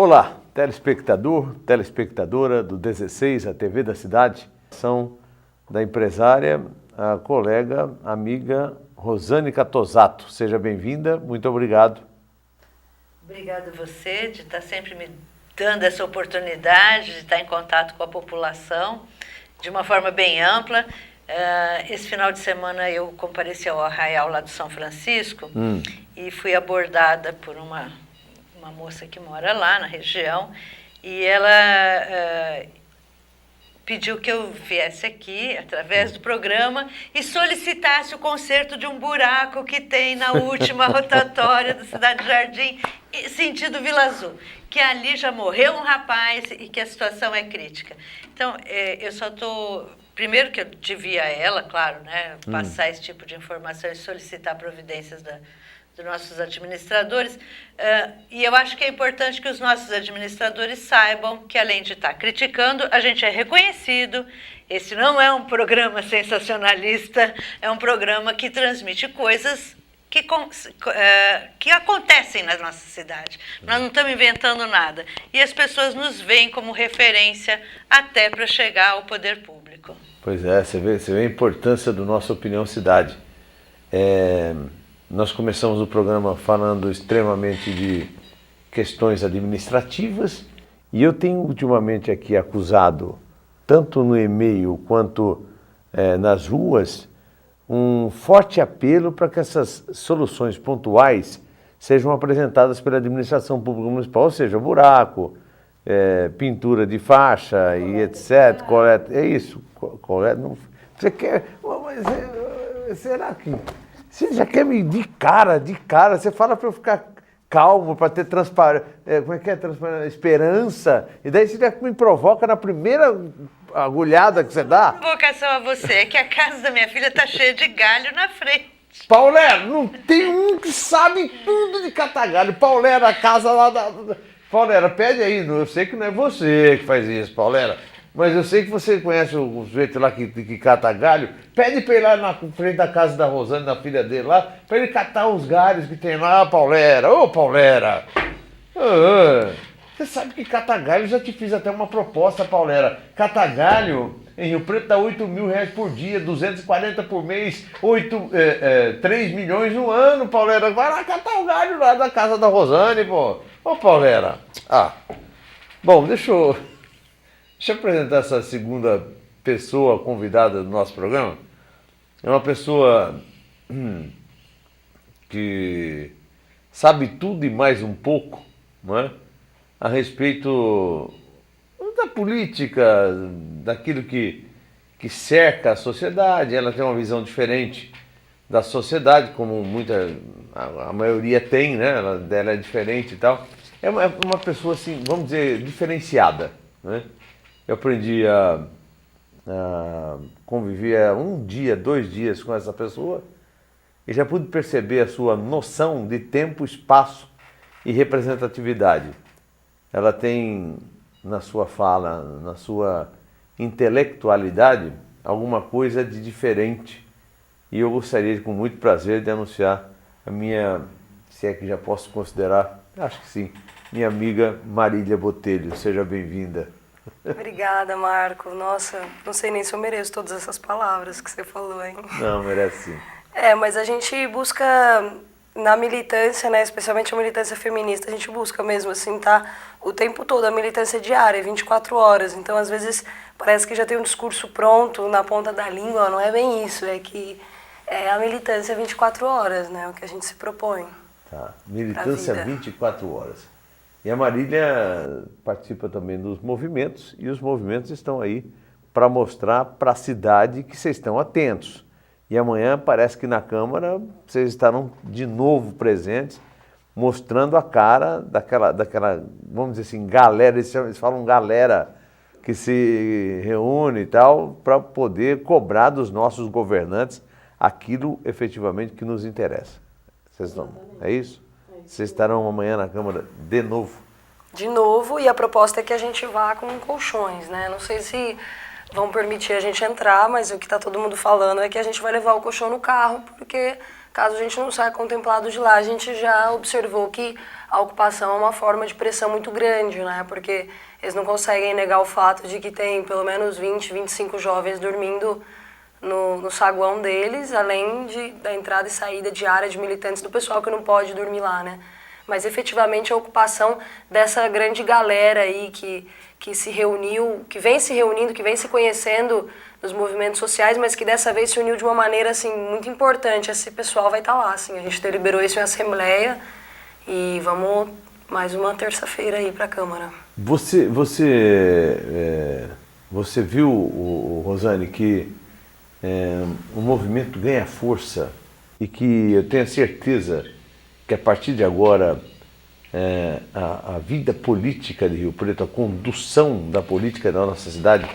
Olá, telespectador, telespectadora do 16, a TV da cidade, são da empresária, a colega, amiga Rosane Catosato. Seja bem-vinda, muito obrigado. Obrigada a você de estar sempre me dando essa oportunidade de estar em contato com a população de uma forma bem ampla. Esse final de semana eu compareci ao Arraial lá do São Francisco e fui abordada por uma moça que mora lá na região e ela pediu que eu viesse aqui através do programa e solicitasse o conserto de um buraco que tem na última rotatória da Cidade Jardim, sentido Vila Azul, que ali já morreu um rapaz e que a situação é crítica. Então, eu só estou... Primeiro que eu devia a ela, claro, né, passar esse tipo de informação e solicitar providências dos nossos administradores. E eu acho que é importante que os nossos administradores saibam que, além de estar criticando, a gente é reconhecido. Esse não é um programa sensacionalista, é um programa que transmite coisas que acontecem na nossa cidade. Nós não estamos inventando nada. E as pessoas nos veem como referência até para chegar ao poder público. Pois é, você vê a importância do nosso Opinião Cidade. Nós começamos o programa falando extremamente de questões administrativas e eu tenho ultimamente aqui acusado, tanto no e-mail quanto nas ruas, um forte apelo para que essas soluções pontuais sejam apresentadas pela administração pública municipal, ou seja, buraco, pintura de faixa e etc. Coleta, é isso, coleta. Não, você quer, mas será que você já quer me de cara? Você fala para eu ficar calmo, para ter esperança, e daí você já me provoca na primeira agulhada que você dá. Provocação a você é que a casa da minha filha está cheia de galho na frente. Paulera, não tem um que sabe tudo de catar galho. Paulera, a casa lá da... Paulera, pede aí, eu sei que não é você que faz isso, Paulera, mas eu sei que você conhece o sujeito lá que cata galho. Pede para ir lá na frente da casa da Rosane, da filha dele lá, para ele catar os galhos que tem lá, Paulera. Ô, Paulera! Você sabe que catar galho, eu já te fiz até uma proposta, Paulera. Catar galho em Rio Preto dá R$8.000 por dia, 240 por mês, 3 milhões no ano, Paulera. Vai lá catar o galho lá da casa da Rosane, pô. Ô, Paulera. Bom, deixa eu apresentar essa segunda pessoa convidada do nosso programa. É uma pessoa que sabe tudo e mais um pouco, não é? A respeito da política, daquilo que cerca a sociedade. Ela tem uma visão diferente da sociedade, como a maioria tem, né? Ela é diferente e tal. É uma pessoa, assim, vamos dizer, diferenciada, né? Eu aprendi a conviver 1 dia, 2 dias com essa pessoa e já pude perceber a sua noção de tempo, espaço e representatividade. Ela tem na sua fala, na sua intelectualidade, alguma coisa de diferente. E eu gostaria, com muito prazer, de anunciar a minha, se é que já posso considerar, acho que sim, minha amiga Marília Botelho. Seja bem-vinda. Obrigada, Marco. Nossa, não sei nem se eu mereço todas essas palavras que você falou, hein? Não, merece sim. Mas a gente busca, na militância, né, especialmente a militância feminista, a gente busca mesmo, assim, tá o tempo todo, a militância diária, 24 horas. Então, às vezes, parece que já tem um discurso pronto na ponta da língua. Não é bem isso, é que a militância 24 horas, né, o que a gente se propõe. Tá, militância 24 horas. E a Marília participa também dos movimentos, e os movimentos estão aí para mostrar para a cidade que vocês estão atentos. E amanhã parece que na Câmara vocês estarão de novo presentes, mostrando a cara daquela, vamos dizer assim, galera, eles falam galera, que se reúne e tal, para poder cobrar dos nossos governantes aquilo efetivamente que nos interessa. Vocês não, é isso? Vocês estarão amanhã na Câmara de novo? De novo, e a proposta é que a gente vá com colchões, né? Não sei se vão permitir a gente entrar, mas o que está todo mundo falando é que a gente vai levar o colchão no carro, porque caso a gente não saia contemplado de lá, a gente já observou que a ocupação é uma forma de pressão muito grande, né? Porque eles não conseguem negar o fato de que tem pelo menos 20, 25 jovens dormindo no saguão deles, além da entrada e saída diária de militantes do pessoal que não pode dormir lá, né? Mas efetivamente a ocupação dessa grande galera aí que se reuniu, que vem se reunindo, que vem se conhecendo nos movimentos sociais, mas que dessa vez se uniu de uma maneira assim muito importante. Esse pessoal vai estar lá, assim. A gente deliberou isso em assembleia e vamos mais uma terça-feira aí para a Câmara. Você viu, Rosane, que o movimento ganha força e que eu tenho a certeza que a partir de agora a vida política de Rio Preto, a condução da política da nossa cidade,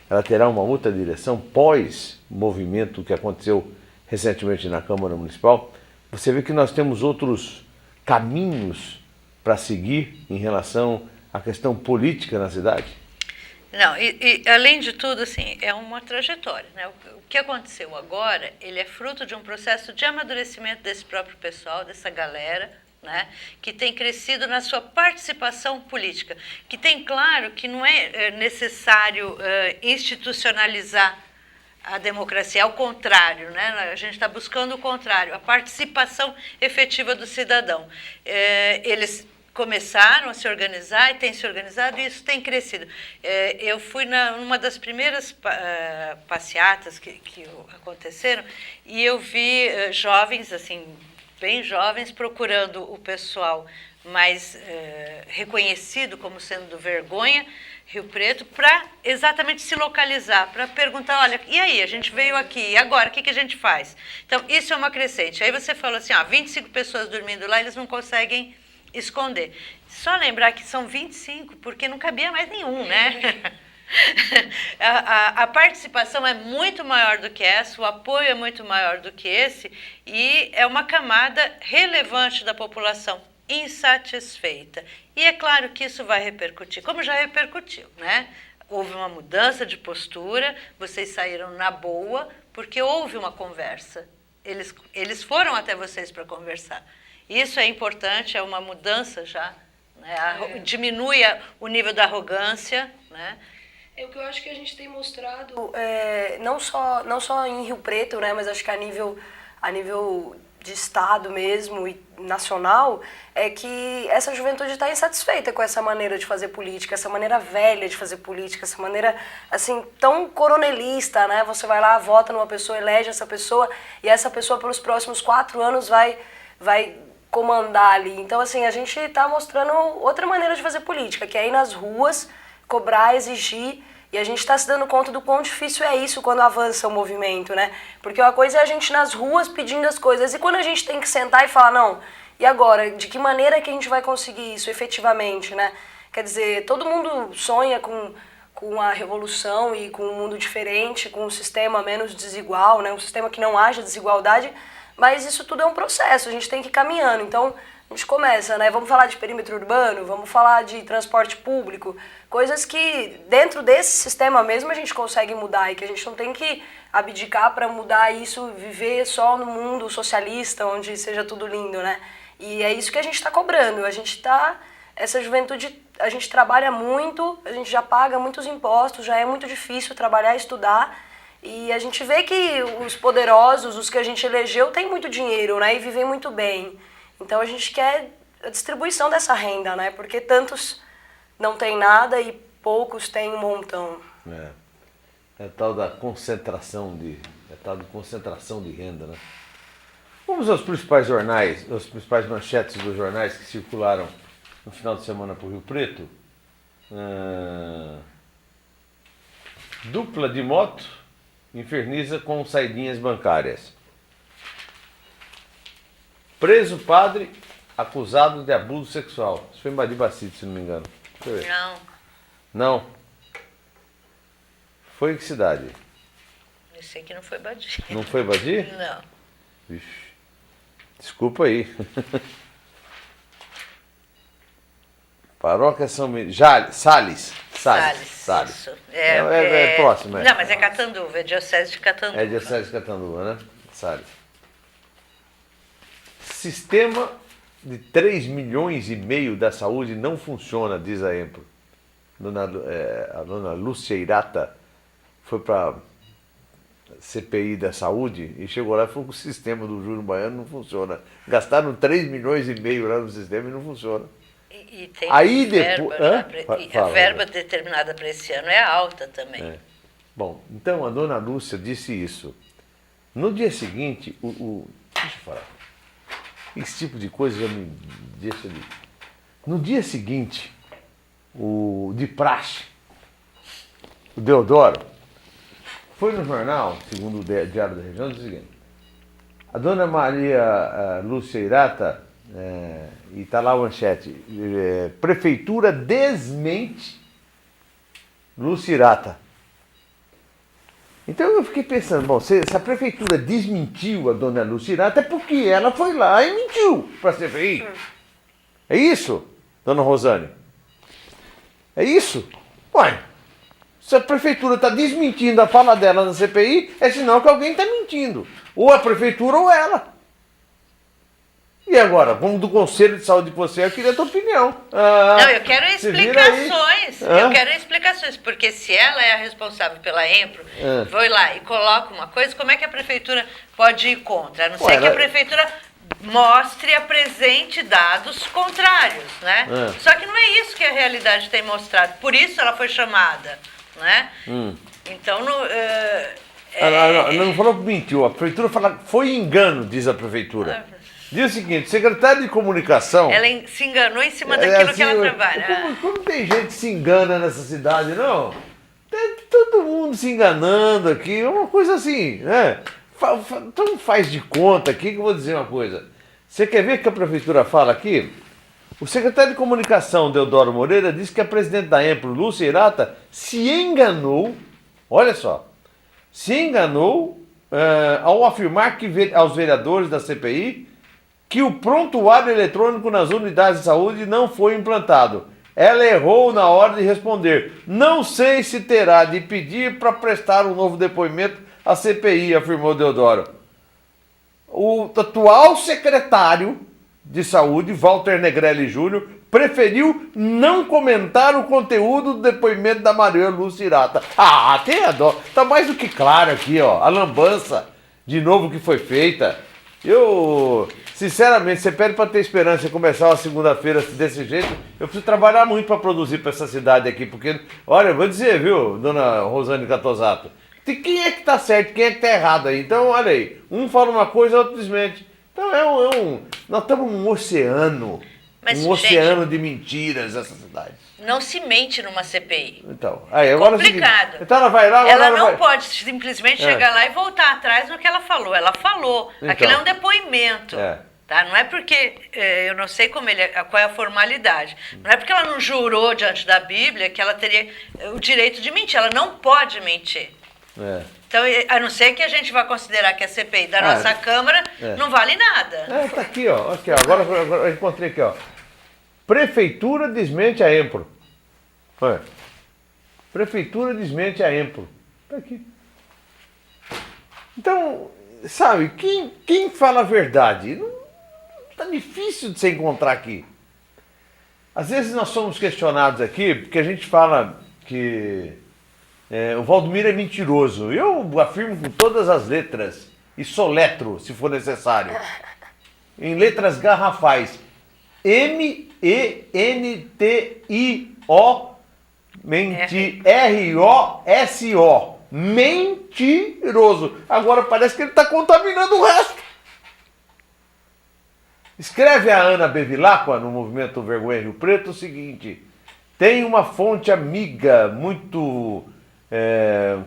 ela terá uma outra direção pós-movimento que aconteceu recentemente na Câmara Municipal. Você vê que nós temos outros caminhos para seguir em relação à questão política na cidade? Não, e além de tudo, assim, é uma trajetória, né? O que aconteceu agora, ele é fruto de um processo de amadurecimento desse próprio pessoal, dessa galera, né, que tem crescido na sua participação política, que tem claro que não é necessário institucionalizar a democracia, é o contrário, né? A gente está buscando o contrário, a participação efetiva do cidadão. Eles começaram a se organizar e têm se organizado e isso tem crescido. Eu fui numa das primeiras passeatas que aconteceram e eu vi jovens, assim, bem jovens, procurando o pessoal mais reconhecido como sendo do Vergonha, Rio Preto, para exatamente se localizar, para perguntar, olha, e aí, a gente veio aqui, e agora, o que a gente faz? Então, isso é uma crescente. Aí você falou assim, 25 pessoas dormindo lá, eles não conseguem esconder. Só lembrar que são 25, porque não cabia mais nenhum, né? A participação é muito maior do que essa, o apoio é muito maior do que esse, e é uma camada relevante da população insatisfeita. E é claro que isso vai repercutir, como já repercutiu, né? Houve uma mudança de postura, vocês saíram na boa, porque houve uma conversa. Eles foram até vocês para conversar. Isso é importante, é uma mudança já, né? Diminui o nível da arrogância, né? É o que eu acho que a gente tem mostrado, não só em Rio Preto, né, mas acho que a nível de estado mesmo e nacional, é que essa juventude está insatisfeita com essa maneira de fazer política, essa maneira velha de fazer política, essa maneira assim tão coronelista, né? Você vai lá, vota numa pessoa, elege essa pessoa e essa pessoa pelos próximos 4 anos vai comandar ali. Então assim, a gente está mostrando outra maneira de fazer política, que é ir nas ruas, cobrar, exigir, e a gente está se dando conta do quão difícil é isso quando avança o movimento, né? Porque uma coisa é a gente nas ruas pedindo as coisas, e quando a gente tem que sentar e falar, não, e agora, de que maneira que a gente vai conseguir isso efetivamente, né? Quer dizer, todo mundo sonha com a revolução e com um mundo diferente, com um sistema menos desigual, né? Um sistema que não haja desigualdade, mas isso tudo é um processo, a gente tem que ir caminhando, então a gente começa, né? Vamos falar de perímetro urbano, vamos falar de transporte público, coisas que dentro desse sistema mesmo a gente consegue mudar e que a gente não tem que abdicar para mudar isso, viver só no mundo socialista, onde seja tudo lindo, né? E é isso que a gente está cobrando, essa juventude, a gente trabalha muito, a gente já paga muitos impostos, já é muito difícil trabalhar e estudar, e a gente vê que os poderosos, os que a gente elegeu, têm muito dinheiro, né? E vivem muito bem. Então a gente quer a distribuição dessa renda, né? Porque tantos não têm nada e poucos têm um montão. É tal da concentração de renda, né? Vamos aos principais jornais, as principais manchetes dos jornais que circularam no final de semana por Rio Preto. Dupla de moto inferniza com saidinhas bancárias. Preso padre acusado de abuso sexual. Isso foi em Badibacite, se não me engano. Não. Não? Foi em que cidade? Eu sei que não foi Badi. Não foi Badi? Não. Vixe. Desculpa aí. Paróquia São Sales. Isso. É próximo, Não, mas é Catanduva, é Diocese de Catanduva. É Diocese de Catanduva, né? Sales. Sistema de 3 milhões e meio da saúde não funciona, diz a EMPRO. A dona Lúcia Irata foi para CPI da saúde e chegou lá e falou que o sistema do Júlio Baiano não funciona. Gastaram 3 milhões e meio lá no sistema e não funciona. E tem Aí verba, depois, a verba determinada para esse ano é alta também. É. Bom, então a dona Lúcia disse isso. No dia seguinte, deixa eu falar. Esse tipo de coisa já me deixa de... No dia seguinte, de praxe, o Deodoro, foi no jornal, segundo o Diário da Região, diz o seguinte: a dona Maria Lúcia Irata, e está lá a manchete, prefeitura desmente Lúcia Irata. Então eu fiquei pensando, bom, se a prefeitura desmentiu a dona Lúcia Irata, é porque ela foi lá e mentiu para a CPI. É isso, dona Rosane? É isso? Ué, se a prefeitura está desmentindo a fala dela na CPI, é sinal que alguém está mentindo. Ou a prefeitura ou ela. E agora, como do Conselho de Saúde de você, eu queria a tua opinião. Não, eu quero explicações. Eu quero explicações, porque se ela é a responsável pela EMPRO, vai lá e coloca uma coisa, como é que a prefeitura pode ir contra? A não ser que a prefeitura mostre, apresente dados contrários, né? Só que não é isso que a realidade tem mostrado. Por isso ela foi chamada, né? Então, não falou que mentiu. A prefeitura fala que foi engano, diz a prefeitura. Diz o seguinte: secretário de comunicação... Ela se enganou em cima daquilo assim, que ela trabalha. Como tem gente que se engana nessa cidade, não? Tem todo mundo se enganando aqui, é uma coisa assim, né? Então faz de conta aqui que eu vou dizer uma coisa. Você quer ver o que a prefeitura fala aqui? O secretário de comunicação, Deodoro Moreira, disse que a presidente da EMPRO, Lúcia Irata, se enganou, olha só, se enganou ao afirmar aos vereadores da CPI que o prontuário eletrônico nas unidades de saúde não foi implantado. Ela errou na hora de responder. Não sei se terá de pedir para prestar um novo depoimento à CPI, afirmou Deodoro. O atual secretário de saúde, Walter Negrelli Júnior, preferiu não comentar o conteúdo do depoimento da Maria Lúcia Irata. Tem a dó. Está mais do que claro aqui, ó, a lambança de novo que foi feita. Eu, sinceramente, você pede para ter esperança e começar uma segunda-feira desse jeito, eu preciso trabalhar muito para produzir para essa cidade aqui, porque, olha, eu vou dizer, viu, dona Rosane Catosato, quem é que está certo, quem é que está errado aí? Então, olha aí, um fala uma coisa, outro desmente. Então, nós estamos num oceano, oceano de mentiras nessa cidade. Não se mente numa CPI. Então, aí agora complicado. É o seguinte, então ela vai lá, ela não pode simplesmente chegar lá e voltar atrás no que ela falou. Ela falou. Então, aquilo é um depoimento. Tá? Não é porque, eu não sei qual é a formalidade. Não é porque ela não jurou diante da Bíblia que ela teria o direito de mentir. Ela não pode mentir. Então, a não ser que a gente vá considerar que a CPI da nossa Câmara não vale nada. Tá aqui, ó. Agora eu encontrei aqui, ó. Prefeitura desmente a EMPRO. Prefeitura desmente a EMPRO. Está aqui. Então, sabe, quem fala a verdade? Está difícil de se encontrar aqui. Às vezes nós somos questionados aqui porque a gente fala que o Valdomiro é mentiroso. Eu afirmo com todas as letras e soletro, se for necessário. Em letras garrafais. M-E-N-T-I-O R-O-S-O. Mentiroso. Agora parece que ele está contaminando o resto. Escreve a Ana Bevilacqua no Movimento Vergonha Rio Preto o seguinte: tem uma fonte amiga muito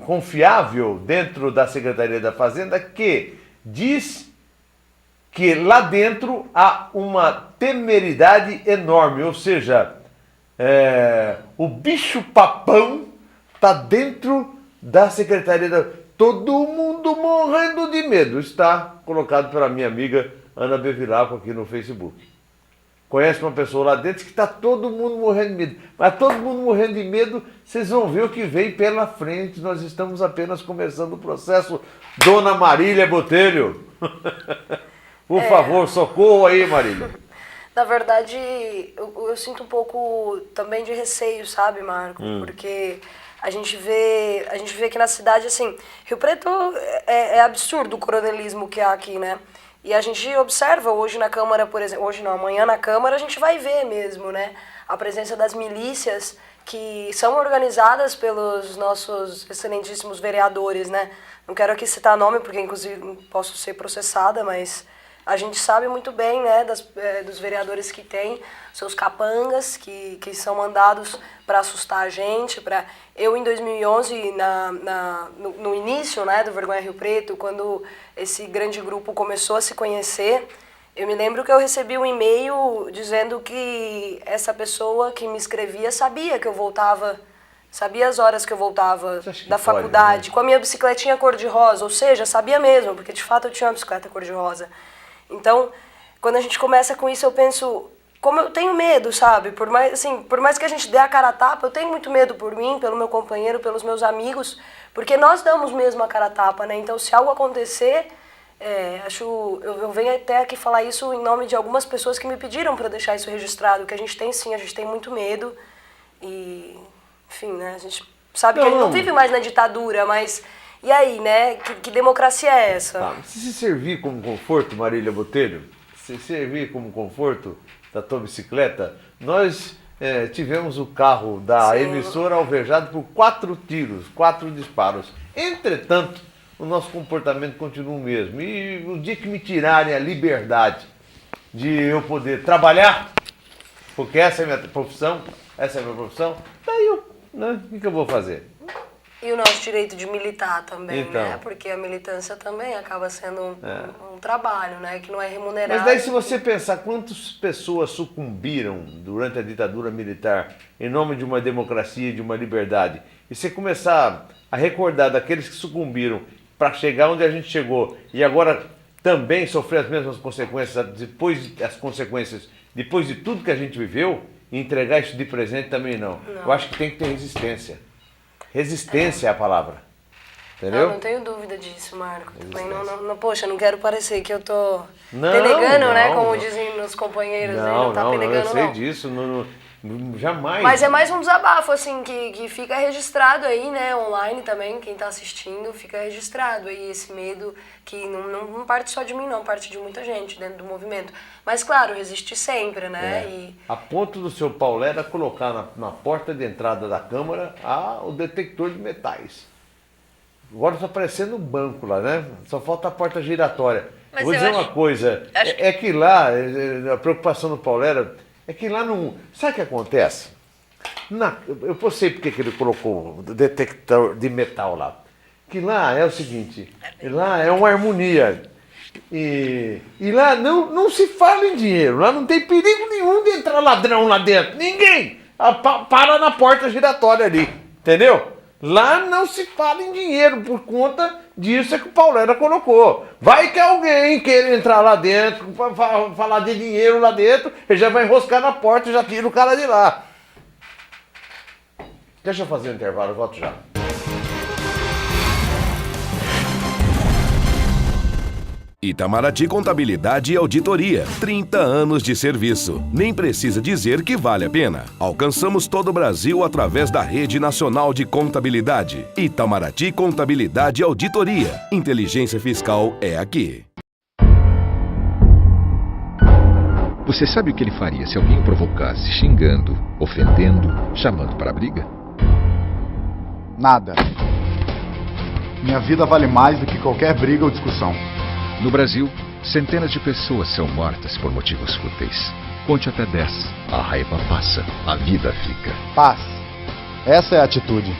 confiável dentro da Secretaria da Fazenda que diz que lá dentro há uma temeridade enorme, ou seja, o bicho-papão está dentro da Secretaria da... Todo mundo morrendo de medo. Está colocado pela minha amiga Ana Bevilacqua aqui no Facebook. conhece uma pessoa lá dentro que está todo mundo morrendo de medo. Mas todo mundo morrendo de medo, vocês vão ver o que vem pela frente. Nós estamos apenas começando o processo. Dona Marília Botelho, por favor, socorro aí, Marília. Na verdade, eu sinto um pouco também de receio, sabe, Marco? Porque a gente vê aqui na cidade, assim, Rio Preto é absurdo o coronelismo que há aqui, né? E a gente observa hoje na Câmara, por exemplo, hoje não, amanhã na Câmara a gente vai ver mesmo, né? A presença das milícias que são organizadas pelos nossos excelentíssimos vereadores, né? Não quero aqui citar nome, porque inclusive posso ser processada, mas a gente sabe muito bem, né, dos vereadores que têm seus capangas, que são mandados para assustar a gente. Eu, em 2011, no início, né, do Vergonha Rio Preto, quando esse grande grupo começou a se conhecer, eu me lembro que eu recebi um e-mail dizendo que essa pessoa que me escrevia sabia que eu voltava, sabia as horas que eu voltava da faculdade, pode, né? Com a minha bicicletinha cor-de-rosa, ou seja, sabia mesmo, porque de fato eu tinha uma bicicleta cor-de-rosa. Então, quando a gente começa com isso, eu penso, como eu tenho medo, sabe? Por mais que a gente dê a cara a tapa, eu tenho muito medo por mim, pelo meu companheiro, pelos meus amigos, porque nós damos mesmo a cara a tapa, né? Então, se algo acontecer, eu venho até aqui falar isso em nome de algumas pessoas que me pediram para deixar isso registrado, que a gente tem sim, a gente tem muito medo e, enfim, né? A gente sabe que a gente não vive mais na ditadura, mas... E aí, né? Que democracia é essa? Tá, se servir como conforto, Marília Botelho, se servir como conforto da tua bicicleta, nós tivemos o carro da emissora alvejado por 4 tiros, 4 disparos. Entretanto, o nosso comportamento continua o mesmo. E o dia que me tirarem a liberdade de eu poder trabalhar, porque essa é a minha profissão, daí né, o que eu vou fazer? E o nosso direito de militar também, então, né? Porque a militância também acaba sendo um trabalho, né? Que não é remunerado. Mas daí se você pensar quantas pessoas sucumbiram durante a ditadura militar em nome de uma democracia, de uma liberdade, e você começar a recordar daqueles que sucumbiram para chegar onde a gente chegou e agora também sofrer as mesmas consequências depois de tudo que a gente viveu, e entregar isso de presente também não. Eu acho que tem que ter resistência. Resistência é a palavra, entendeu? Não tenho dúvida disso, Marco. Também poxa, não quero parecer que eu tô pelegando, né? Como dizem meus companheiros. Não tá pelegando, eu sei disso, jamais. Mas é mais um desabafo, assim, que fica registrado aí, né? Online também, quem tá assistindo, fica registrado aí esse medo que não parte só de mim, não, parte de muita gente dentro do movimento. Mas, claro, resiste sempre, né? A ponto do seu Paulera colocar na porta de entrada da Câmara o detector de metais. Agora está parecendo um banco lá, né? Só falta a porta giratória. Mas vou dizer uma coisa, é que lá, a preocupação do Paulera é que lá não... Sabe o que acontece? Eu sei porque que ele colocou o detector de metal lá. Que lá é o seguinte, lá é uma harmonia. E lá não se fala em dinheiro, lá não tem perigo nenhum de entrar ladrão lá dentro. Ninguém! Para na porta giratória ali, entendeu? Lá não se fala em dinheiro, por conta disso é que o Paulera colocou. Vai que alguém queira entrar lá dentro, falar de dinheiro lá dentro, ele já vai enroscar na porta e já tira o cara de lá. Deixa eu fazer um intervalo, eu volto já. Itamaraty Contabilidade e Auditoria. 30 anos de serviço. Nem precisa dizer que vale a pena. Alcançamos todo o Brasil através da Rede Nacional de Contabilidade. Itamaraty Contabilidade e Auditoria. Inteligência fiscal é aqui. Você sabe o que ele faria se alguém o provocasse xingando, ofendendo, chamando para a briga? Nada. Minha vida vale mais do que qualquer briga ou discussão. No Brasil, centenas de pessoas são mortas por motivos fúteis. Conte até 10. A raiva passa, a vida fica. Paz. Essa é a atitude.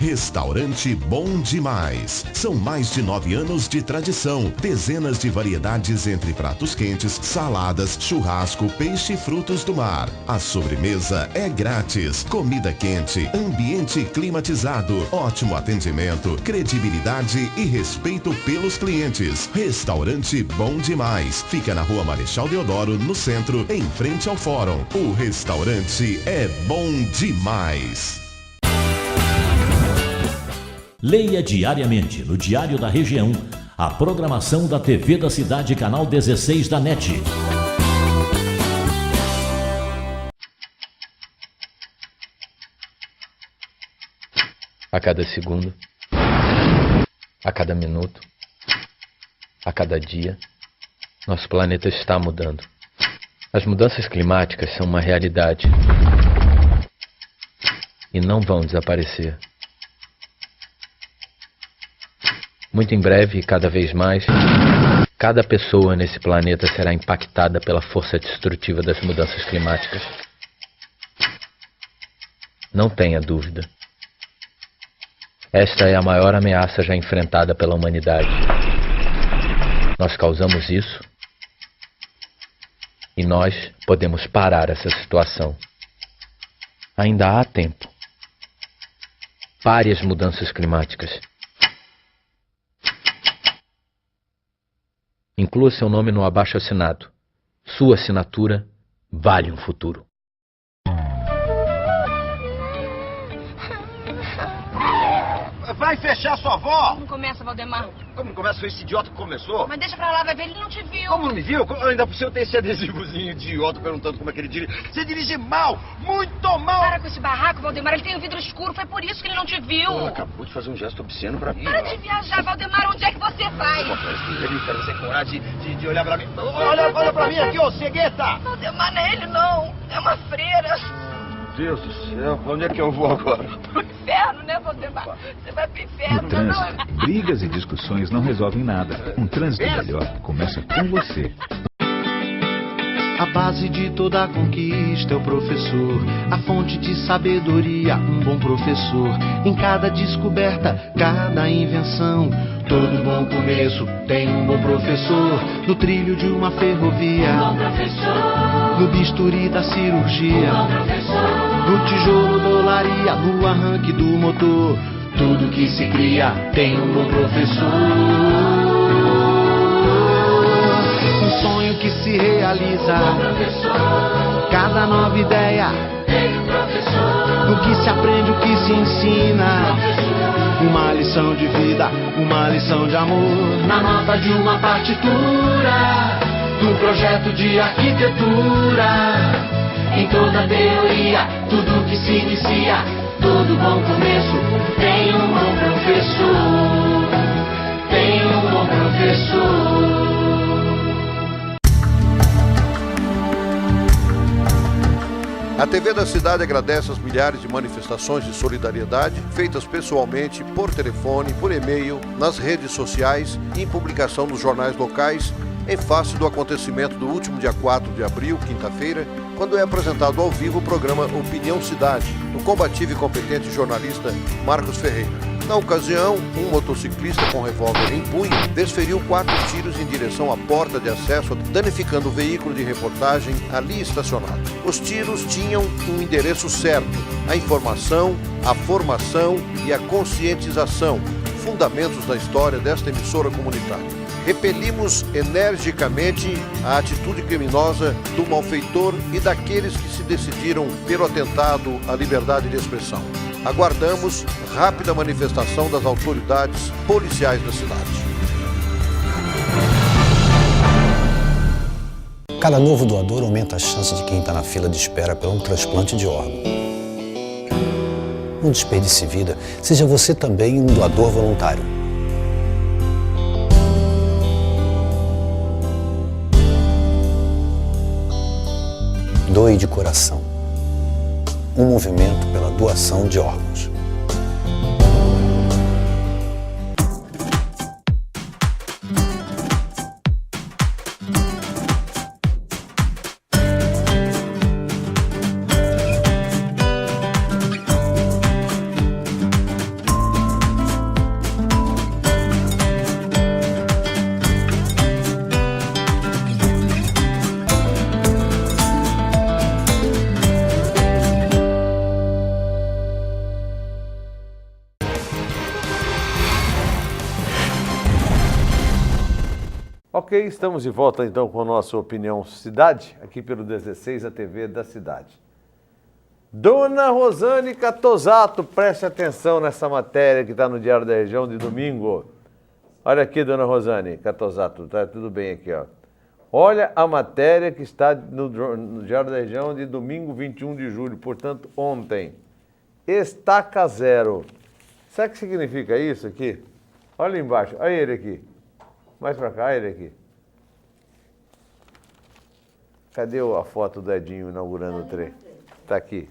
Restaurante Bom Demais. São mais de 9 anos de tradição. Dezenas de variedades entre pratos quentes, saladas, churrasco, peixe e frutos do mar. A sobremesa é grátis. Comida quente, ambiente climatizado, ótimo atendimento, credibilidade e respeito pelos clientes. Restaurante Bom Demais. Fica na Rua Marechal Deodoro, no centro, em frente ao Fórum. O restaurante é bom demais. Leia diariamente no Diário da Região a programação da TV da Cidade, canal 16 da NET. A cada segundo, a cada minuto, a cada dia, nosso planeta está mudando. As mudanças climáticas são uma realidade e não vão desaparecer. Muito em breve e cada vez mais, cada pessoa nesse planeta será impactada pela força destrutiva das mudanças climáticas. Não tenha dúvida. Esta é a maior ameaça já enfrentada pela humanidade. Nós causamos isso e nós podemos parar essa situação. Ainda há tempo. Pare as mudanças climáticas. Inclua seu nome no abaixo-assinado. Sua assinatura vale um futuro. Vai fechar sua avó! Como começa, Valdemar? Como começa? Foi esse idiota que começou? Mas deixa pra lá, vai ver, ele não te viu. Como não me viu? Ainda por cima tem esse adesivozinho idiota perguntando como é que ele dirige. Você dirige mal! Muito mal! Para com esse barraco, Valdemar, ele tem o vidro escuro, foi por isso que ele não te viu. Ela acabou de fazer um gesto obsceno pra mim. Para de viajar, Valdemar, onde é que você vai? Ele quer você coragem de olhar pra mim. Olha pra mim aqui, ô cegueta! Valdemar, não é ele não, é uma freira. Deus do céu, pra onde é que eu vou agora? Pro inferno, né, Valdemar? Você vai pro inferno. No trânsito, brigas e discussões não resolvem nada. Um trânsito melhor começa com você. A base de toda conquista é o professor, a fonte de sabedoria, um bom professor. Em cada descoberta, cada invenção, todo bom começo tem um bom professor. No trilho de uma ferrovia, um bom professor. No bisturi da cirurgia, um bom professor. No tijolo da olaria, no arranque do motor, tudo que se cria tem um bom professor. Um sonho que se realiza, cada nova ideia, no que se aprende, o que se ensina, uma lição de vida, uma lição de amor, na nota de uma partitura, num projeto de arquitetura, em toda teoria, tudo que se inicia, todo bom começo tem um bom professor, tem um bom professor. A TV da Cidade agradece as milhares de manifestações de solidariedade feitas pessoalmente, por telefone, por e-mail, nas redes sociais e em publicação nos jornais locais, em face do acontecimento do último dia 4 de abril, quinta-feira, quando é apresentado ao vivo o programa Opinião Cidade, do combativo e competente jornalista Marcos Ferreira. Na ocasião, um motociclista com revólver em punho desferiu 4 tiros em direção à porta de acesso, danificando o veículo de reportagem ali estacionado. Os tiros tinham um endereço certo: a informação, a formação e a conscientização, fundamentos da história desta emissora comunitária. Repelimos energicamente a atitude criminosa do malfeitor e daqueles que se decidiram pelo atentado à liberdade de expressão. Aguardamos rápida manifestação das autoridades policiais da cidade. Cada novo doador aumenta a chance de quem está na fila de espera por um transplante de órgão. Não desperdice vida, seja você também um doador voluntário. Doe de coração. Um movimento pela doação de órgãos. Ok, estamos de volta então com a nossa Opinião Cidade, aqui pelo 16, a TV da cidade. Dona Rosane Catosato, preste atenção nessa matéria que está no Diário da Região de domingo. Olha aqui, Dona Rosane Catosato, tá tudo bem aqui, ó. Olha a matéria que está no Diário da Região de domingo 21 de julho, portanto, ontem. Estaca zero. Sabe o que significa isso aqui? Olha embaixo, olha ele aqui. Mais pra cá, olha ele aqui. Cadê a foto do Edinho inaugurando o trem? Tá aqui.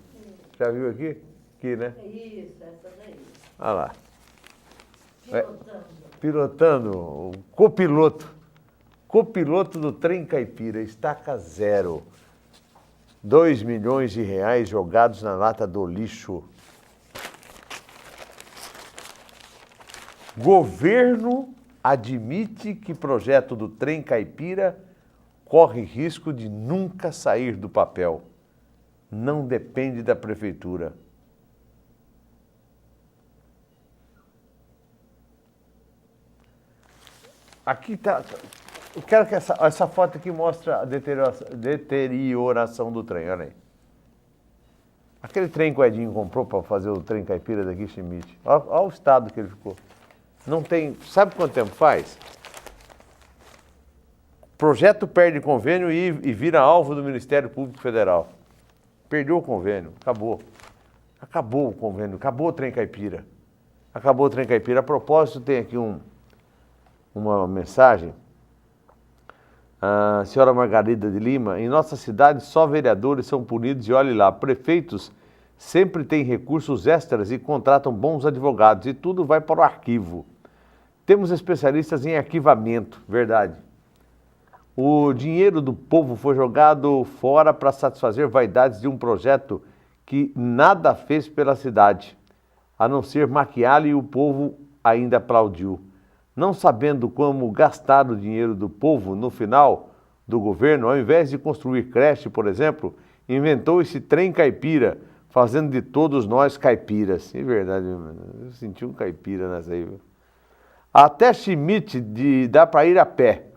Já viu aqui? Aqui, né? Isso, essa daí. Olha lá. Pilotando. Pilotando, o copiloto. Copiloto do trem caipira, estaca zero. 2 milhões de reais jogados na lata do lixo. Governo admite que projeto do trem caipira corre risco de nunca sair do papel. Não depende da prefeitura. Aqui está. Eu quero que essa foto aqui mostre a deterioração do trem, olha aí. Aquele trem que o Edinho comprou para fazer o trem caipira daqui, Schmidt. Olha o estado que ele ficou. Não tem. Sabe quanto tempo faz? O projeto perde convênio e vira alvo do Ministério Público Federal. Perdeu o convênio, acabou. Acabou o convênio, acabou o trem caipira. Acabou o trem caipira. A propósito, tem aqui uma mensagem. A senhora Margarida de Lima, em nossa cidade só vereadores são punidos e olhe lá, prefeitos sempre têm recursos extras e contratam bons advogados e tudo vai para o arquivo. Temos especialistas em arquivamento, verdade. O dinheiro do povo foi jogado fora para satisfazer vaidades de um projeto que nada fez pela cidade, a não ser maquiá-lo e o povo ainda aplaudiu. Não sabendo como gastar o dinheiro do povo no final do governo, ao invés de construir creche, por exemplo, inventou esse trem caipira, fazendo de todos nós caipiras. É verdade, eu senti um caipira nessa aí. Até Schmidt dá para ir a pé.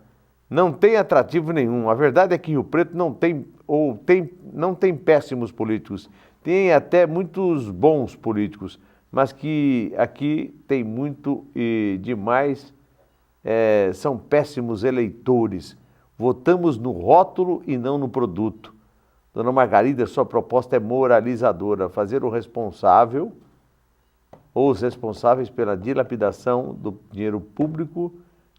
Não tem atrativo nenhum. A verdade é que Rio Preto não tem péssimos políticos. Tem até muitos bons políticos, mas que aqui tem muito e demais, são péssimos eleitores. Votamos no rótulo e não no produto. Dona Margarida, sua proposta é moralizadora, fazer o responsável ou os responsáveis pela dilapidação do dinheiro público,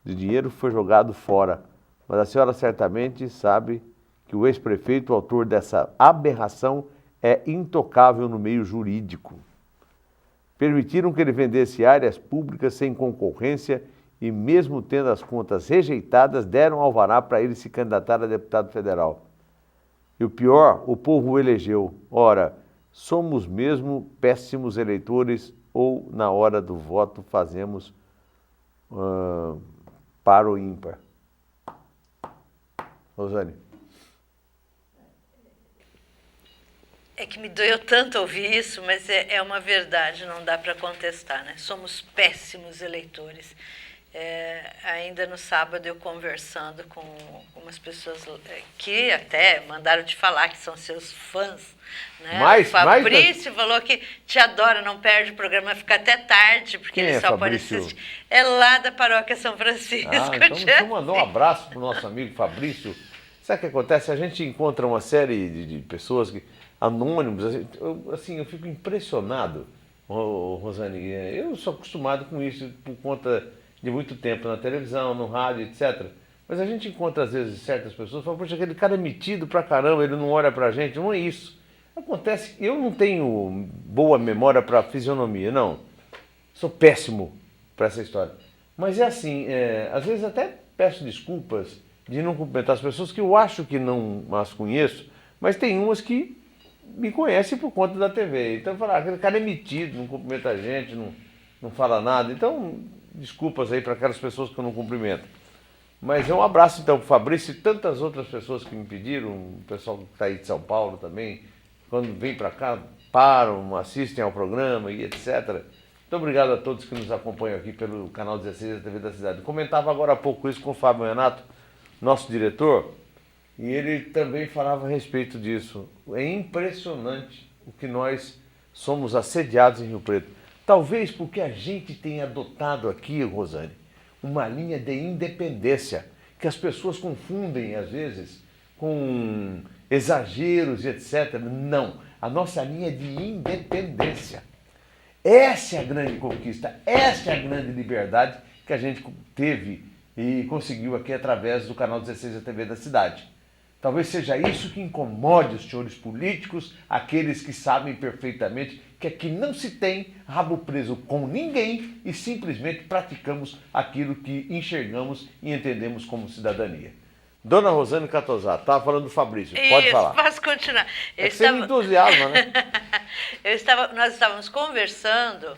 de dinheiro que foi jogado fora. Mas a senhora certamente sabe que o ex-prefeito, autor dessa aberração, é intocável no meio jurídico. Permitiram que ele vendesse áreas públicas sem concorrência e, mesmo tendo as contas rejeitadas, deram alvará para ele se candidatar a deputado federal. E o pior, o povo o elegeu. Ora, somos mesmo péssimos eleitores ou, na hora do voto, fazemos para o ímpar. Rosane. É que me doeu tanto ouvir isso, mas é uma verdade, não dá para contestar, né? Somos péssimos eleitores. Ainda no sábado eu conversando com umas pessoas que até mandaram te falar que são seus fãs, né? O Fabrício falou que te adora, não perde o programa, fica até tarde, porque ele só pode assistir. É lá da Paróquia São Francisco. Então você mandou um abraço para o nosso amigo Fabrício. Sabe o que acontece? A gente encontra uma série de pessoas anônimos, eu fico impressionado, Rosane. Eu sou acostumado com isso por conta de muito tempo na televisão, no rádio, etc. Mas a gente encontra, às vezes, certas pessoas e fala, poxa, aquele cara é metido pra caramba, ele não olha pra gente. Não é isso. Acontece que eu não tenho boa memória pra fisionomia, não. Sou péssimo pra essa história. Mas é assim, às vezes até peço desculpas de não cumprimentar as pessoas que eu acho que não as conheço, mas tem umas que me conhecem por conta da TV. Então, falar, aquele cara é metido, não cumprimenta a gente, não fala nada. Então, desculpas aí para aquelas pessoas que eu não cumprimento. Mas um abraço então para o Fabrício e tantas outras pessoas que me pediram, o pessoal que está aí de São Paulo também, quando vem para cá, param, assistem ao programa e etc. Muito obrigado a todos que nos acompanham aqui pelo canal 16 da TV da Cidade. Comentava agora há pouco isso com o Fábio Renato, nosso diretor, e ele também falava a respeito disso. É impressionante o que nós somos assediados em Rio Preto. Talvez porque a gente tenha adotado aqui, Rosane, uma linha de independência, que as pessoas confundem às vezes com exageros e etc. Não, a nossa linha é de independência. Essa é a grande conquista, essa é a grande liberdade que a gente teve e conseguiu aqui através do canal 16 da TV da cidade. Talvez seja isso que incomode os senhores políticos, aqueles que sabem perfeitamente que aqui não se tem rabo preso com ninguém e simplesmente praticamos aquilo que enxergamos e entendemos como cidadania. Dona Rosane Catosato, estava falando do Fabrício, pode Isso, falar. posso continuar. Você me entusiasma, né? Nós estávamos conversando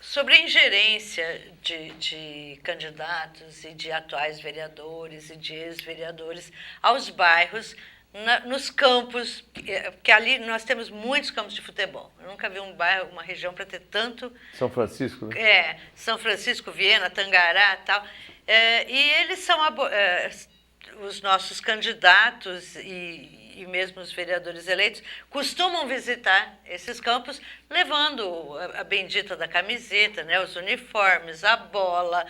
sobre a ingerência de candidatos e de atuais vereadores e de ex-vereadores aos bairros, nos campos, porque ali nós temos muitos campos de futebol. Eu nunca vi um bairro, uma região para ter tanto... São Francisco, né? São Francisco, Viena, Tangará e tal. E eles são os nossos candidatos e mesmo os vereadores eleitos costumam visitar esses campos levando a bendita da camiseta, né, os uniformes, a bola,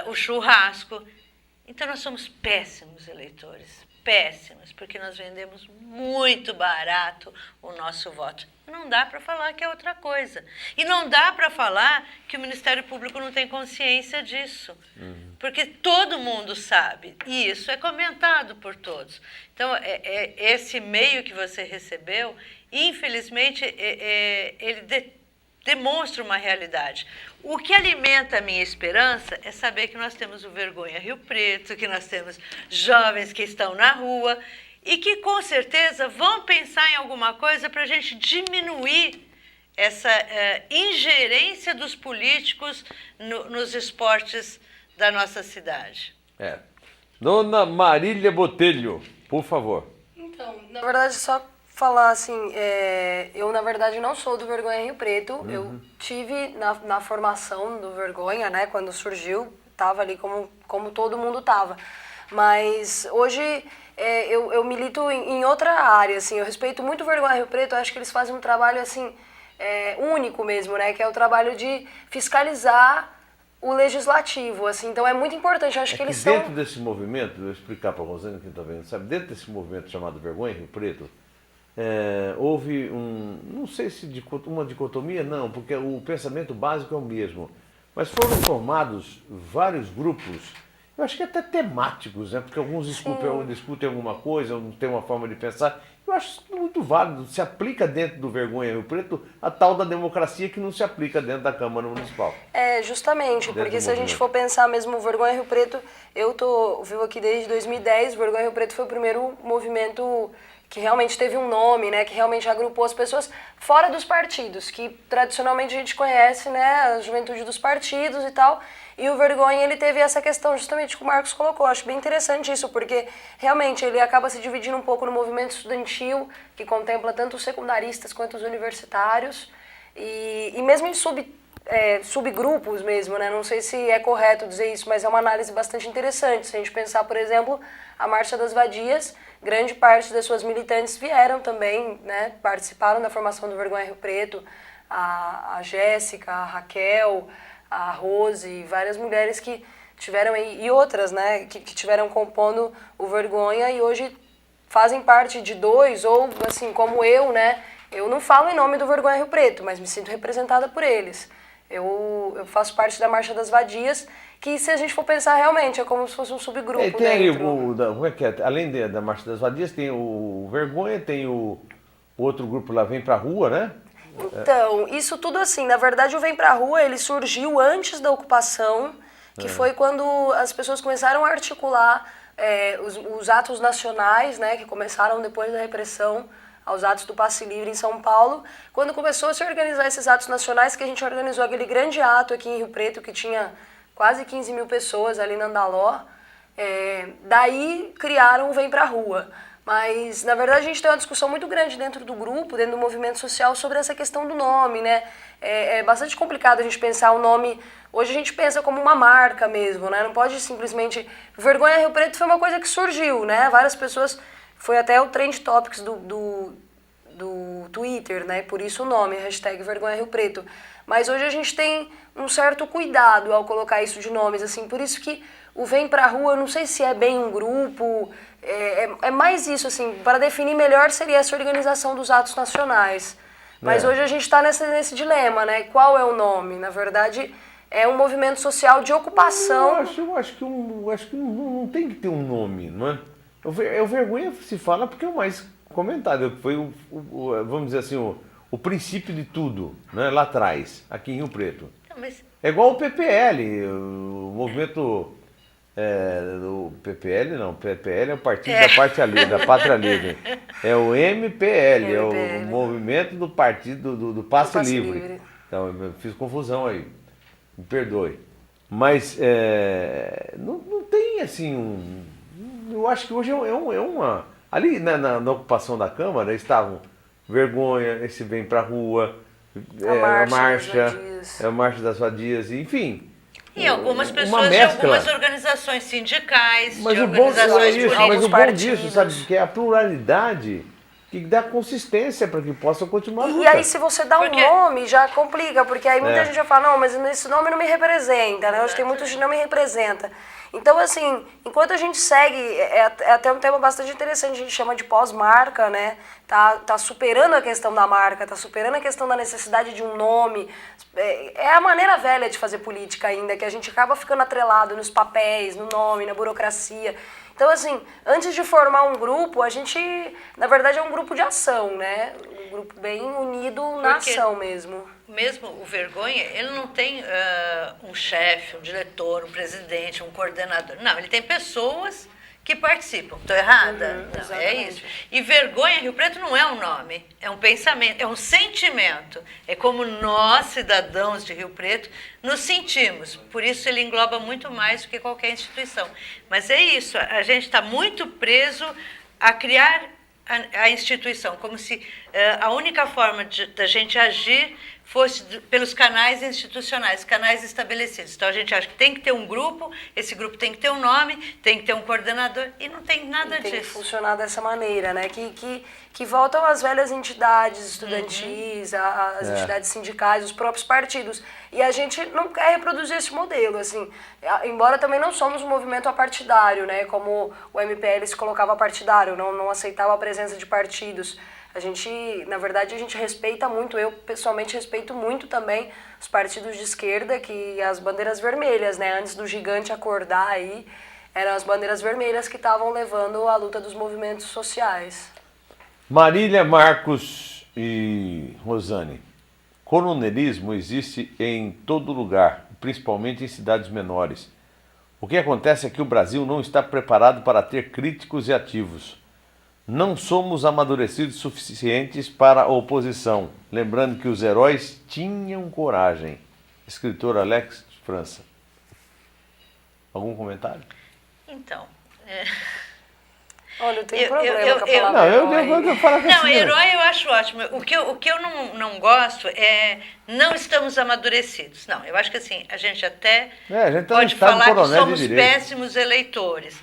o churrasco. Então nós somos péssimos eleitores, péssimos, porque nós vendemos muito barato o nosso voto. Não dá para falar que é outra coisa. E não dá para falar que o Ministério Público não tem consciência disso. Porque todo mundo sabe, e isso é comentado por todos. Então, esse e-mail que você recebeu, infelizmente, ele demonstra uma realidade. O que alimenta a minha esperança é saber que nós temos o Vergonha Rio Preto, que nós temos jovens que estão na rua e que, com certeza, vão pensar em alguma coisa para a gente diminuir essa ingerência dos políticos nos esportes da nossa cidade. Dona Marília Botelho, por favor. Então, na verdade, só falar assim, eu na verdade não sou do Vergonha Rio Preto, eu tive na formação do Vergonha, né, quando surgiu, estava ali como todo mundo estava, mas hoje eu milito em outra área, assim, eu respeito muito o Vergonha Rio Preto, eu acho que eles fazem um trabalho assim, único mesmo, né, que é o trabalho de fiscalizar o legislativo, assim, então é muito importante, eu acho que eles dentro desse movimento, vou explicar para a Rosane que está vendo, sabe, dentro desse movimento chamado Vergonha Rio Preto, houve não sei se uma dicotomia, não, porque o pensamento básico é o mesmo, mas foram formados vários grupos, eu acho que até temáticos, né, porque alguns discutem alguma coisa, não tem uma forma de pensar. Eu acho muito válido, se aplica dentro do Vergonha Rio Preto a tal da democracia que não se aplica dentro da Câmara Municipal. Justamente, porque se a gente for pensar mesmo o Vergonha Rio Preto, eu vivo aqui desde 2010, o Vergonha Rio Preto foi o primeiro movimento que realmente teve um nome, né, que realmente agrupou as pessoas fora dos partidos, que tradicionalmente a gente conhece, né, a juventude dos partidos e tal. E o Vergonha, ele teve essa questão justamente que o Marcos colocou. Eu acho bem interessante isso, porque realmente ele acaba se dividindo um pouco no movimento estudantil, que contempla tanto os secundaristas quanto os universitários, e mesmo em subgrupos mesmo, né? Não sei se é correto dizer isso, mas é uma análise bastante interessante. Se a gente pensar, por exemplo, a Marcha das Vadias, grande parte das suas militantes vieram também, né? Participaram da formação do Vergonha Rio Preto, a Jéssica, a Raquel, a Rose e várias mulheres que tiveram aí, e outras, né, que tiveram compondo o Vergonha e hoje fazem parte de dois, ou assim, como eu, né, eu não falo em nome do Vergonha Rio Preto, mas me sinto representada por eles. Eu faço parte da Marcha das Vadias, que se a gente for pensar realmente, é como se fosse um subgrupo dentro. Como é que é? Além da Marcha das Vadias, tem o Vergonha, tem o outro grupo lá, Vem Pra Rua, né? Então, isso tudo assim, na verdade o Vem Pra Rua, ele surgiu antes da ocupação, que foi quando as pessoas começaram a articular os atos nacionais, né, que começaram depois da repressão aos atos do Passe Livre em São Paulo, quando começou a se organizar esses atos nacionais, que a gente organizou aquele grande ato aqui em Rio Preto, que tinha quase 15 mil pessoas ali na Andaló, daí criaram o Vem Pra Rua. Mas, na verdade, a gente tem uma discussão muito grande dentro do grupo, dentro do movimento social, sobre essa questão do nome, né? É bastante complicado a gente pensar o nome... Hoje a gente pensa como uma marca mesmo, né? Não pode simplesmente... Vergonha Rio Preto foi uma coisa que surgiu, né? Várias pessoas... Foi até o Trend Topics do Twitter, né? Por isso o nome, hashtag Vergonha Rio Preto. Mas hoje a gente tem um certo cuidado ao colocar isso de nomes, assim. Por isso que o Vem Pra Rua, eu não sei se é bem um grupo... É mais isso, assim, para definir melhor seria essa organização dos atos nacionais. Mas hoje a gente está nesse dilema, né? Qual é o nome? Na verdade, é um movimento social de ocupação. Eu acho que não tem que ter um nome, não é? O Vergonha se fala porque é o mais comentado, foi, vamos dizer assim, o princípio de tudo, né? Lá atrás, aqui em Rio Preto. É igual o PPL, o movimento... o PPL não, o PPL é o partido da Pátria Livre. É o MPL, é o movimento do partido do Passe Livre. Então, eu fiz confusão aí, me perdoe. Mas não tem assim eu acho que hoje é uma... Ali na ocupação da Câmara estavam Vergonha, esse Vem Pra Rua, a Marcha das Vadias, enfim... E algumas pessoas de algumas organizações sindicais, mas de organizações políticas. Mas o bom disso, sabe, que é a pluralidade que dá consistência para que possa continuar. E aí se você dá um nome, já complica, porque aí muita gente já fala, não, mas esse nome não me representa, né? Hoje tem muitos que não me representa. Então, assim, enquanto a gente segue, é até um tema bastante interessante, a gente chama de pós-marca, né? Tá superando a questão da marca, tá superando a questão da necessidade de um nome. É a maneira velha de fazer política ainda, que a gente acaba ficando atrelado nos papéis, no nome, na burocracia. Então, assim, antes de formar um grupo, a gente, na verdade, é um grupo de ação, né? Um grupo bem unido na ação mesmo. Mesmo o Vergonha, ele não tem um chefe, um diretor, um presidente, um coordenador. Não, ele tem pessoas que participam. Estou errada? Não, é isso. E Vergonha Rio Preto não é um nome, é um pensamento, é um sentimento. É como nós, cidadãos de Rio Preto, nos sentimos. Por isso ele engloba muito mais do que qualquer instituição. Mas é isso, a gente está muito preso a criar a instituição, como se a única forma da gente agir fosse pelos canais institucionais, canais estabelecidos. Então a gente acha que tem que ter um grupo, esse grupo tem que ter um nome, tem que ter um coordenador, e não tem nada disso. Tem que funcionar dessa maneira, né? Que voltam às velhas entidades estudantis, as entidades sindicais, os próprios partidos. E a gente não quer reproduzir esse modelo, assim, embora também não somos um movimento apartidário, né? Como o MPL se colocava partidário, não aceitava a presença de partidos. A gente, na verdade, a gente respeita muito, eu pessoalmente respeito muito também os partidos de esquerda, que as bandeiras vermelhas, né, antes do gigante acordar aí, eram as bandeiras vermelhas que estavam levando a luta dos movimentos sociais. Marília, Marcos e Rosane, coronelismo existe em todo lugar, principalmente em cidades menores. O que acontece é que o Brasil não está preparado para ter críticos e ativos. Não somos amadurecidos suficientes para a oposição. Lembrando que os heróis tinham coragem. Escritor Alex de França. Algum comentário? Então... Olha, eu tenho problema com a palavra Não, herói eu acho ótimo. O que eu não gosto é não estamos amadurecidos. Não, eu acho que assim, a gente até pode falar que somos péssimos eleitores.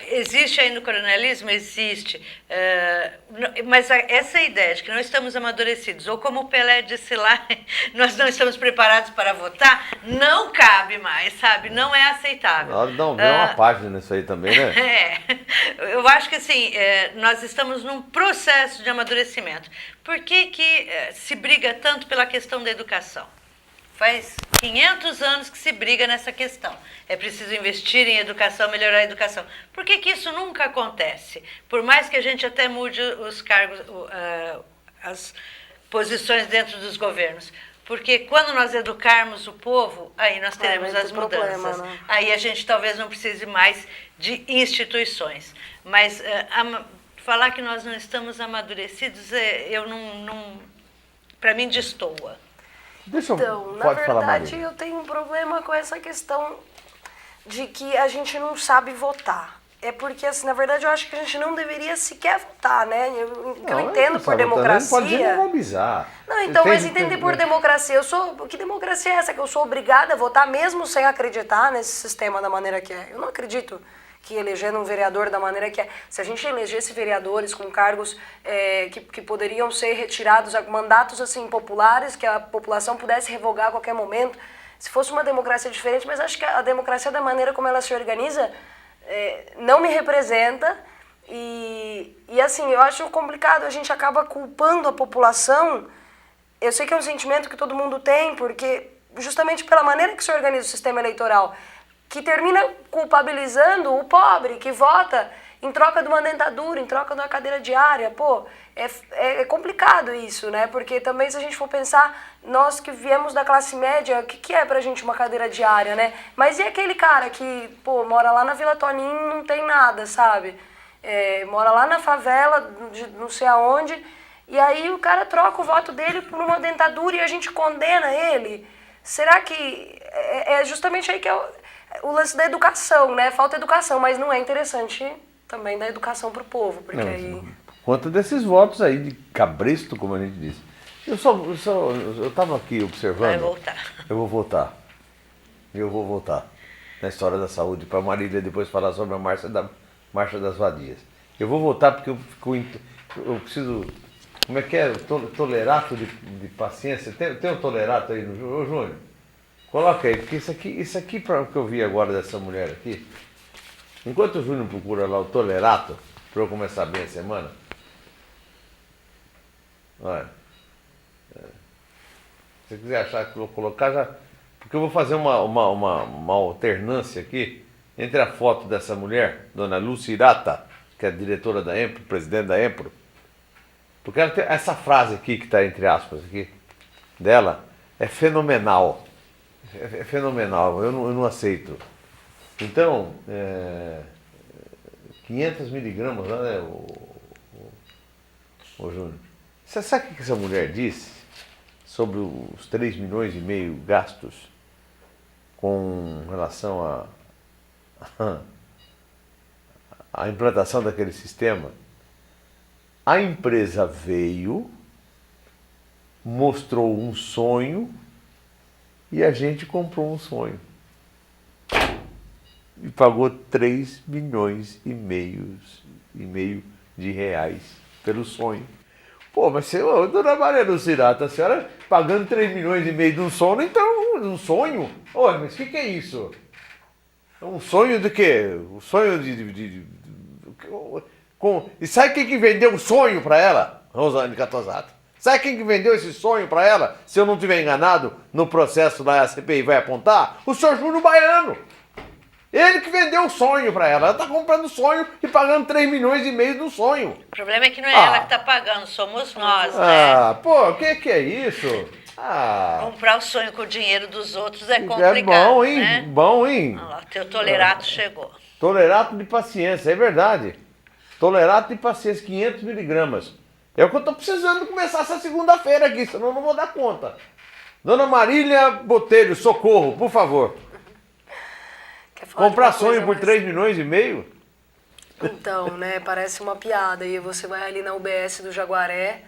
Existe aí no coronelismo? Existe. Mas essa ideia de que não estamos amadurecidos, ou como o Pelé disse lá, nós não estamos preparados para votar, não cabe mais, sabe? Não é aceitável. Na hora de dar uma página nisso aí também, né? Eu acho que assim, nós estamos num processo de amadurecimento. Por que se briga tanto pela questão da educação? Faz 500 anos que se briga nessa questão. É preciso investir em educação, melhorar a educação. Por que isso nunca acontece? Por mais que a gente até mude os cargos, as posições dentro dos governos. Porque quando nós educarmos o povo, aí nós teremos as mudanças. Problema, né? Aí a gente talvez não precise mais de instituições. Mas falar que nós não estamos amadurecidos, para mim, destoa. Então, na verdade, eu tenho um problema com essa questão de que a gente não sabe votar. É porque, assim, na verdade, eu acho que a gente não deveria sequer votar, né? Eu entendo por Não democracia. pode generalizar. Não, então, mas entender por democracia. Que democracia é essa? Que eu sou obrigada a votar mesmo sem acreditar nesse sistema da maneira que é. Eu não acredito que elegendo um vereador da maneira que é. Se a gente elegesse vereadores com cargos que poderiam ser retirados, mandatos assim populares, que a população pudesse revogar a qualquer momento, se fosse uma democracia diferente, mas acho que a democracia da maneira como ela se organiza não me representa e assim, eu acho complicado, a gente acaba culpando a população. Eu sei que é um sentimento que todo mundo tem, porque justamente pela maneira que se organiza o sistema eleitoral, que termina culpabilizando o pobre que vota em troca de uma dentadura, em troca de uma cadeira diária. Pô, é complicado isso, né? Porque também, se a gente for pensar, nós que viemos da classe média, o que é pra gente uma cadeira diária, né? Mas e aquele cara que, pô, mora lá na Vila Toninho e não tem nada, sabe? Mora lá na favela, não sei aonde, e aí o cara troca o voto dele por uma dentadura e a gente condena ele? Será que é justamente aí que é o lance da educação, né? Falta educação, mas não é interessante também dar educação pro povo, porque não, aí... Quanto desses votos aí de cabresto, como a gente disse. Eu estava aqui observando... Vai voltar. Eu vou voltar na história da saúde, para a Marília depois falar sobre a Marcha das Vadias. Eu vou voltar porque eu preciso... Como é que é? Tolerato de paciência. Tem um tolerato aí no Júnior? Coloca aí, porque isso aqui para o que eu vi agora dessa mulher aqui, enquanto o Júnior procura lá o tolerato, para eu começar bem a semana, olha, se você quiser achar que eu vou colocar já, porque eu vou fazer uma alternância aqui entre a foto dessa mulher, dona Lucirata, que é a diretora da EMPRO, presidente da EMPRO, porque ela tem essa frase aqui, que está entre aspas aqui, dela, é fenomenal. É fenomenal, eu não aceito. Então, 500 miligramas, né, o Júnior? Você sabe o que essa mulher disse sobre os 3,5 milhões gastos com relação à implantação daquele sistema? A empresa veio, mostrou um sonho, e a gente comprou um sonho. E pagou 3,5 milhões de reais pelo sonho. Pô, mas dona Maria Lucirata, a senhora pagando 3,5 milhões de um sonho, então um sonho? Ô, mas o que é isso? Um sonho de quê? Um sonho E sabe quem que vendeu o sonho para ela? Rosane Catosato. Sabe quem que vendeu esse sonho para ela? Se eu não estiver enganado, no processo da CPI vai apontar? O senhor Júnior Baiano. Ele que vendeu o sonho para ela. Ela está comprando o sonho e pagando 3,5 milhões do sonho. O problema é que não é ela que está pagando, somos nós, né? Pô, o que é isso? Comprar o sonho com o dinheiro dos outros é complicado, é bom, hein? Né? Bom, hein? Olha lá, teu tolerato chegou. Tolerato de paciência, é verdade. Tolerato de paciência, 500 miligramas. É o que eu estou precisando começar essa segunda-feira aqui, senão eu não vou dar conta. Dona Marília Botelho, socorro, por favor. Comprar sonho por 3,5 milhões? Então, né, parece uma piada. E você vai ali na UBS do Jaguaré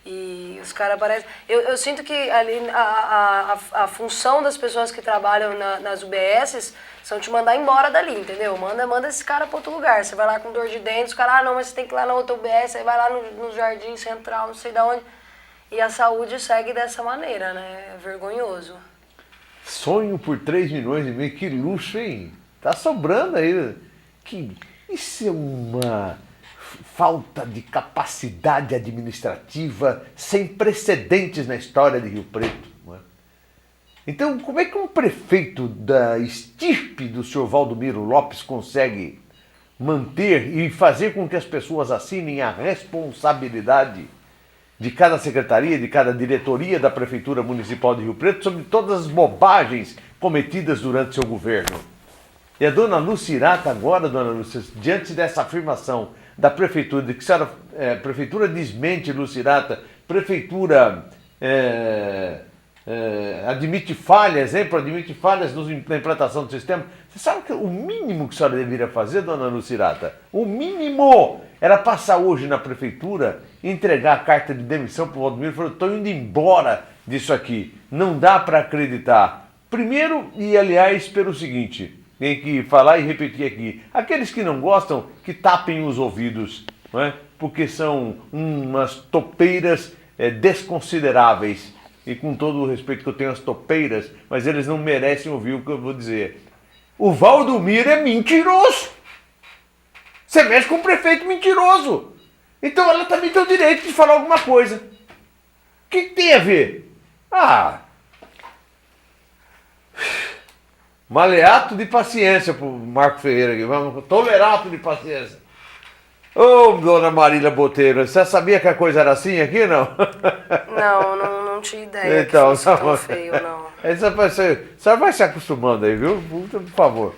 e os caras parecem... Eu sinto que ali a função das pessoas que trabalham nas UBSs são te mandar embora dali, entendeu? Manda esse cara para outro lugar. Você vai lá com dor de dente, os caras, não, mas você tem que ir lá na outra UBS, aí vai lá no Jardim Central, não sei de onde. E a saúde segue dessa maneira, né? É vergonhoso. Sonho por 3,5 milhões, que luxo, hein? Tá sobrando aí. Isso é uma falta de capacidade administrativa sem precedentes na história de Rio Preto. Não é? Então, como é que um prefeito da estirpe do senhor Valdomiro Lopes consegue manter e fazer com que as pessoas assinem a responsabilidade de cada secretaria, de cada diretoria da Prefeitura Municipal de Rio Preto sobre todas as bobagens cometidas durante seu governo? E a dona Lucirata agora, dona Lúcia, diante dessa afirmação da Prefeitura, de que Prefeitura desmente Lucirata, Prefeitura admite falhas na implantação do sistema. Você sabe que o mínimo que a senhora deveria fazer, dona Lucirata, o mínimo era passar hoje na prefeitura, entregar a carta de demissão para o Valdomiro e falar: estou indo embora disso aqui, não dá para acreditar. Primeiro, e aliás, pelo seguinte, tem que falar e repetir aqui, aqueles que não gostam, que tapem os ouvidos, não é? Porque são umas topeiras desconsideráveis. E com todo o respeito que eu tenho às topeiras, mas eles não merecem ouvir o que eu vou dizer. O Valdomiro é mentiroso. Você mexe com um prefeito mentiroso. Então ela também tem o direito de falar alguma coisa. O que tem a ver? Maleato de paciência pro Marco Ferreira aqui. Vamos, tolerato de paciência. Ô, dona Marília Botelho, você sabia que a coisa era assim aqui, não? Não tinha ideia então, que fosse tão feio, não. Você vai se acostumando aí, viu? Por favor.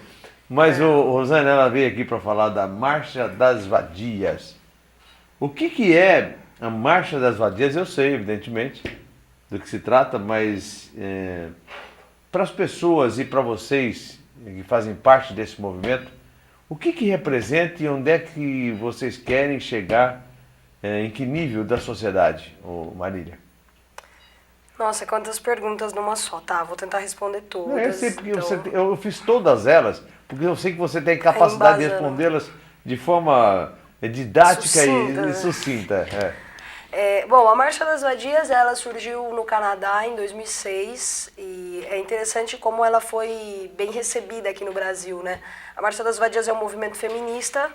Mas o Rosane, ela veio aqui para falar da Marcha das Vadias. O que é a Marcha das Vadias? Eu sei, evidentemente, do que se trata, mas para as pessoas e para vocês que fazem parte desse movimento, o que representa e onde é que vocês querem chegar, em que nível da sociedade, Marília? Nossa, quantas perguntas numa só. Tá, vou tentar responder todas. Eu sei, porque eu fiz todas elas, porque eu sei que você tem capacidade de respondê-las de forma didática e sucinta. Bom, a Marcha das Vadias, ela surgiu no Canadá em 2006 e é interessante como ela foi bem recebida aqui no Brasil, né? A Marcha das Vadias é um movimento feminista,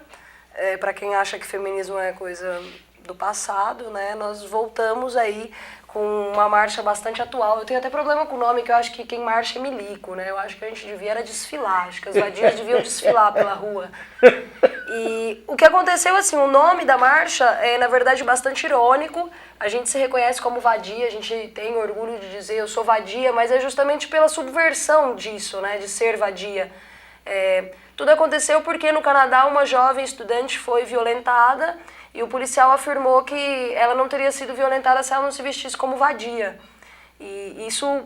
para quem acha que feminismo é coisa do passado, né? Nós voltamos aí com uma marcha bastante atual. Eu tenho até problema com o nome, que eu acho que quem marcha é milico, né? Eu acho que a gente devia desfilar, acho que as vadias deviam desfilar pela rua. E o que aconteceu, assim, o nome da marcha é, na verdade, bastante irônico. A gente se reconhece como vadia, a gente tem orgulho de dizer eu sou vadia, mas é justamente pela subversão disso, né, de ser vadia. Tudo aconteceu porque no Canadá uma jovem estudante foi violentada e o policial afirmou que ela não teria sido violentada se ela não se vestisse como vadia. E isso,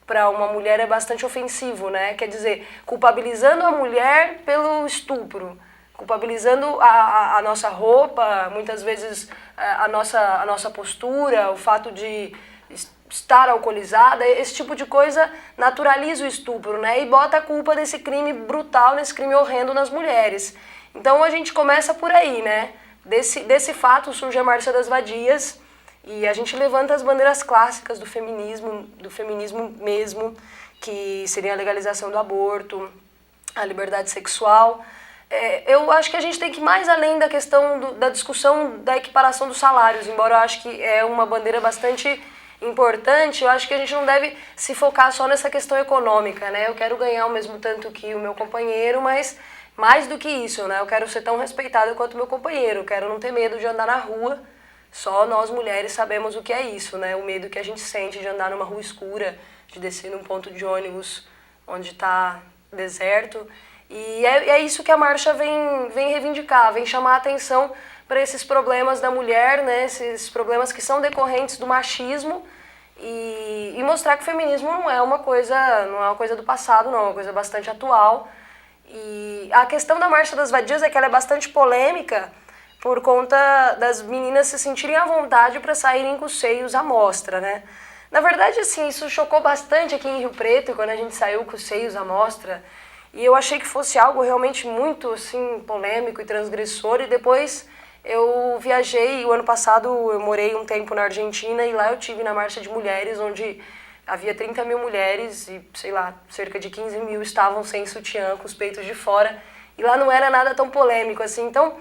para uma mulher, é bastante ofensivo, né? Quer dizer, culpabilizando a mulher pelo estupro, culpabilizando a nossa roupa, muitas vezes a nossa postura, o fato de estar alcoolizada, esse tipo de coisa naturaliza o estupro, né? E bota a culpa desse crime brutal, desse crime horrendo nas mulheres. Então a gente começa por aí, né? Desse fato surge a Marcha das Vadias e a gente levanta as bandeiras clássicas do feminismo mesmo, que seria a legalização do aborto, a liberdade sexual. Eu acho que a gente tem que ir mais além da questão da discussão da equiparação dos salários, embora eu acho que é uma bandeira bastante importante, eu acho que a gente não deve se focar só nessa questão econômica, né? Eu quero ganhar o mesmo tanto que o meu companheiro, mas mais do que isso, né? Eu quero ser tão respeitada quanto o meu companheiro, eu quero não ter medo de andar na rua. Só nós mulheres sabemos o que é isso, né? O medo que a gente sente de andar numa rua escura, de descer num ponto de ônibus onde está deserto. E é isso que a marcha vem reivindicar, vem chamar a atenção para esses problemas da mulher, né? Esses problemas que são decorrentes do machismo e mostrar que o feminismo não é uma coisa do passado, não, é uma coisa bastante atual. E a questão da Marcha das Vadias é que ela é bastante polêmica por conta das meninas se sentirem à vontade para saírem com os seios à mostra, né? Na verdade, assim, isso chocou bastante aqui em Rio Preto, quando a gente saiu com os seios à mostra. E eu achei que fosse algo realmente muito, assim, polêmico e transgressor. E depois eu viajei, o ano passado eu morei um tempo na Argentina e lá eu tive na Marcha de Mulheres, onde havia 30 mil mulheres e, sei lá, cerca de 15 mil estavam sem sutiã, com os peitos de fora. E lá não era nada tão polêmico, assim. Então,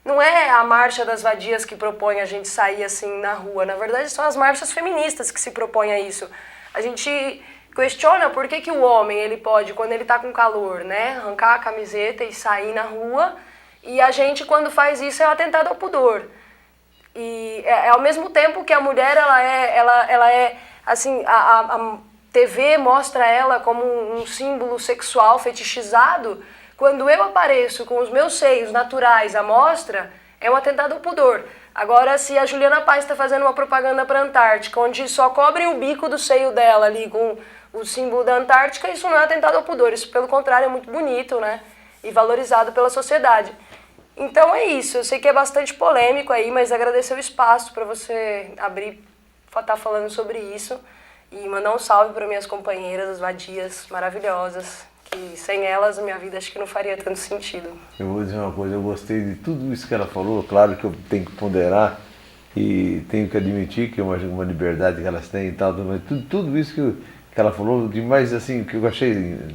não é a Marcha das Vadias que propõe a gente sair assim na rua. Na verdade, são as marchas feministas que se propõem a isso. A gente questiona por que o homem ele pode, quando ele está com calor, né, arrancar a camiseta e sair na rua, e a gente, quando faz isso, é um atentado ao pudor. E ao mesmo tempo que a mulher, ela é assim, a TV mostra ela como um símbolo sexual fetichizado. Quando eu apareço com os meus seios naturais à mostra, é um atentado ao pudor. Agora, se a Juliana Paz está fazendo uma propaganda para a Antártica, onde só cobrem o bico do seio dela ali com o símbolo da Antártica, isso não é atentado ao pudor, isso pelo contrário é muito bonito, né? E valorizado pela sociedade. Então é isso, eu sei que é bastante polêmico aí, mas agradecer o espaço para você abrir, estar falando sobre isso e mandar um salve para minhas companheiras, as vadias maravilhosas, que sem elas a minha vida acho que não faria tanto sentido. Eu vou dizer uma coisa, eu gostei de tudo isso que ela falou, claro que eu tenho que ponderar e tenho que admitir que é uma liberdade que elas têm e tal, mas tudo isso que ela falou, de mais assim, que eu achei,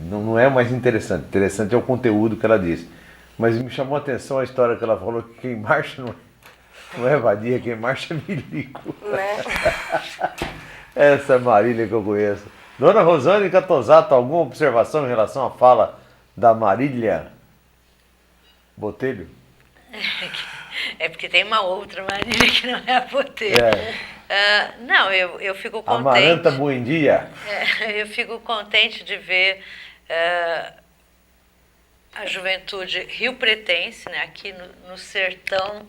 não é o mais interessante é o conteúdo que ela disse, mas me chamou a atenção a história que ela falou, que quem marcha não é vadia, quem marcha é milico. Né? Essa Marília que eu conheço. Dona Rosane Catosato, alguma observação em relação à fala da Marília Botelho? É porque tem uma outra Marília que não é a Botelho. Não, eu fico contente. Amaranta Buendia. Eu fico contente de ver a juventude riopretense, né, aqui no sertão,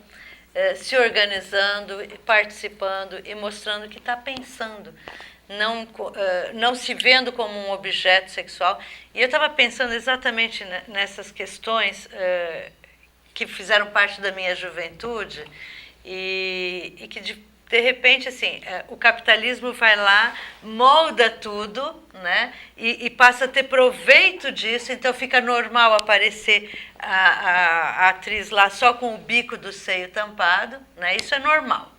se organizando, participando e mostrando que está pensando. Não se vendo como um objeto sexual. E eu estava pensando exatamente nessas questões que fizeram parte da minha juventude e que, de repente, assim, o capitalismo vai lá, molda tudo, né, e passa a ter proveito disso, então fica normal aparecer a atriz lá só com o bico do seio tampado, né, isso é normal.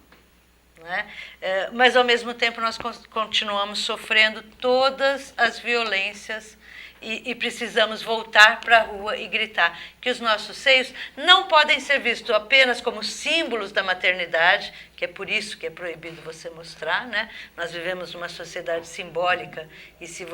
Né? Mas, ao mesmo tempo, nós continuamos sofrendo todas as violências e precisamos voltar para a rua e gritar que os nossos seios não podem ser vistos apenas como símbolos da maternidade, que é por isso que é proibido você mostrar, né? Nós vivemos numa sociedade simbólica e se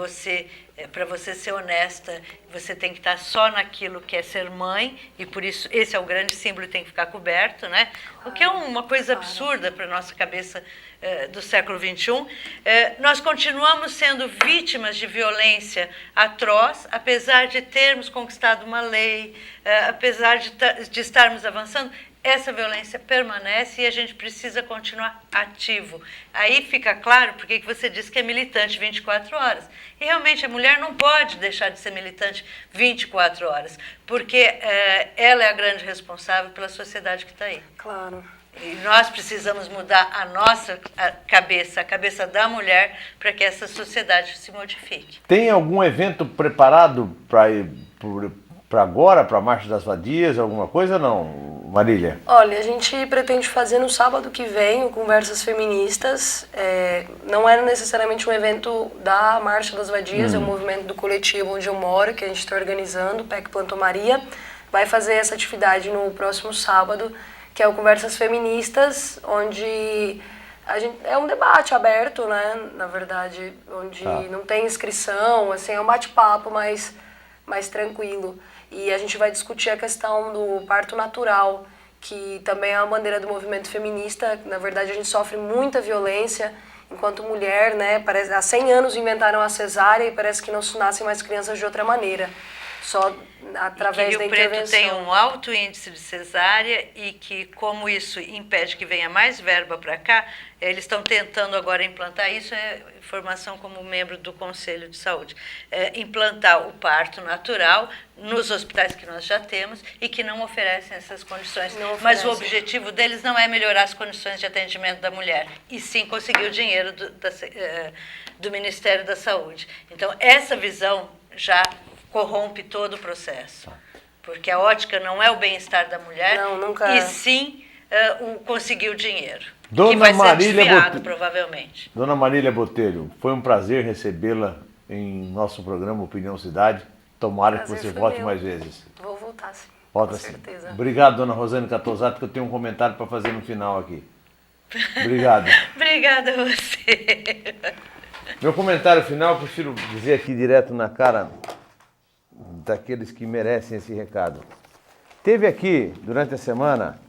para você ser honesta, você tem que estar só naquilo que é ser mãe e por isso esse é o grande símbolo e tem que ficar coberto, né? O que é uma coisa absurda para a nossa cabeça do século XXI. Nós continuamos sendo vítimas de violência atroz, apesar de termos conquistado uma lei, apesar de estarmos avançando, essa violência permanece e a gente precisa continuar ativo. Aí fica claro porque que você disse que é militante 24 horas. E realmente a mulher não pode deixar de ser militante 24 horas, porque ela é a grande responsável pela sociedade que está aí. Claro. E nós precisamos mudar a nossa cabeça, a cabeça da mulher, para que essa sociedade se modifique. Tem algum evento preparado para agora, para a Marcha das Vadias, alguma coisa não, Marília? Olha, a gente pretende fazer no sábado que vem o Conversas Feministas. Não é necessariamente um evento da Marcha das Vadias, é um movimento do coletivo onde eu moro, que a gente está organizando, o PEC Plantou Maria. Vai fazer essa atividade no próximo sábado, que é o Conversas Feministas, onde é um debate aberto, né, na verdade, onde não tem inscrição, assim, é um bate-papo mais tranquilo. E a gente vai discutir a questão do parto natural, que também é uma bandeira do movimento feminista. Na verdade, a gente sofre muita violência enquanto mulher, né? Há 100 anos inventaram a cesárea e parece que não nascem mais crianças de outra maneira. Só através da intervenção. Rio Preto tem um alto índice de cesárea e que, como isso impede que venha mais verba para cá, eles estão tentando agora implantar, isso é informação como membro do Conselho de Saúde, implantar o parto natural nos hospitais que nós já temos e que não oferecem essas condições. Mas o objetivo deles não é melhorar as condições de atendimento da mulher, e sim conseguir o dinheiro do Ministério da Saúde. Então, essa visão já corrompe todo o processo, porque a ótica não é o bem-estar da mulher, e sim o conseguir o dinheiro, que vai ser desviado, provavelmente. Dona Marília Botelho, foi um prazer recebê-la em nosso programa Opinião Cidade. Tomara que você volte mais vezes. Vou voltar, sim. Volta, com certeza. Obrigado, Dona Rosane Catosato, que eu tenho um comentário para fazer no final aqui. Obrigado. Obrigada a você. Meu comentário final, eu prefiro dizer aqui direto na cara daqueles que merecem esse recado. Teve aqui, durante a semana,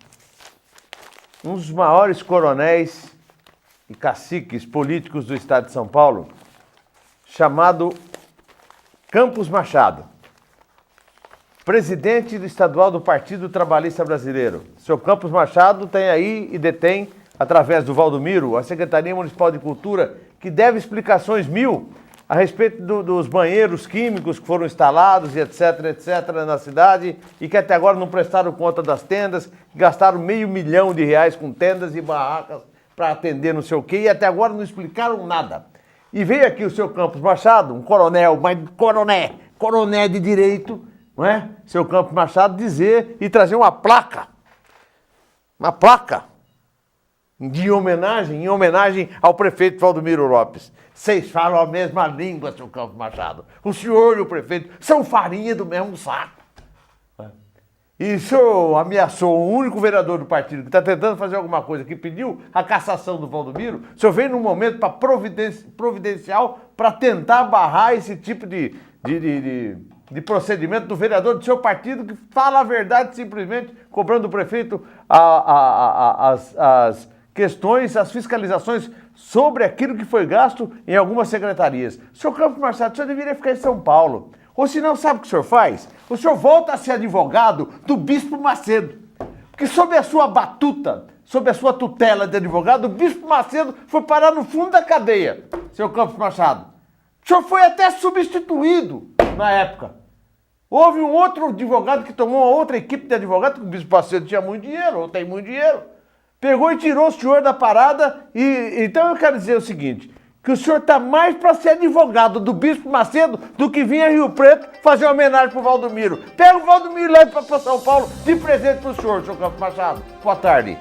um dos maiores coronéis e caciques políticos do estado de São Paulo, chamado Campos Machado. presidente estadual do Partido Trabalhista Brasileiro. Seu Campos Machado tem aí e detém, através do Valdomiro, a Secretaria Municipal de Cultura, que deve explicações 1000 a respeito dos banheiros químicos que foram instalados e etc, etc, na cidade e que até agora não prestaram conta das tendas, que gastaram R$500 milhão com tendas e barracas para atender não sei o quê e até agora não explicaram nada. E veio aqui o seu Campos Machado, um coronel, mas coronel de direito, não é? Seu Campos Machado dizer e trazer uma placa em homenagem ao prefeito Valdomiro Lopes. Vocês falam a mesma língua, seu Campos Machado. O senhor e o prefeito são farinha do mesmo saco. E o senhor ameaçou o único vereador do partido que está tentando fazer alguma coisa, que pediu a cassação do Valdomiro. O senhor veio num momento providencial para tentar barrar esse tipo de procedimento do vereador do seu partido que fala a verdade simplesmente, cobrando do prefeito as questões, as fiscalizações sobre aquilo que foi gasto em algumas secretarias. Senhor Campos Machado, o senhor deveria ficar em São Paulo. Ou se não, sabe o que o senhor faz? O senhor volta a ser advogado do Bispo Macedo. Porque sob a sua batuta, sob a sua tutela de advogado, o Bispo Macedo foi parar no fundo da cadeia, senhor Campos Machado. O senhor foi até substituído na época. Houve um outro advogado que tomou uma outra equipe de advogados, porque o Bispo Macedo tinha muito dinheiro, ou tem muito dinheiro. Pegou e tirou o senhor da parada então eu quero dizer o seguinte, que o senhor está mais para ser advogado do Bispo Macedo do que vir a Rio Preto fazer uma homenagem pro Valdomiro. Pega o Valdomiro e leva para São Paulo de presente pro senhor Campos Machado. Boa tarde.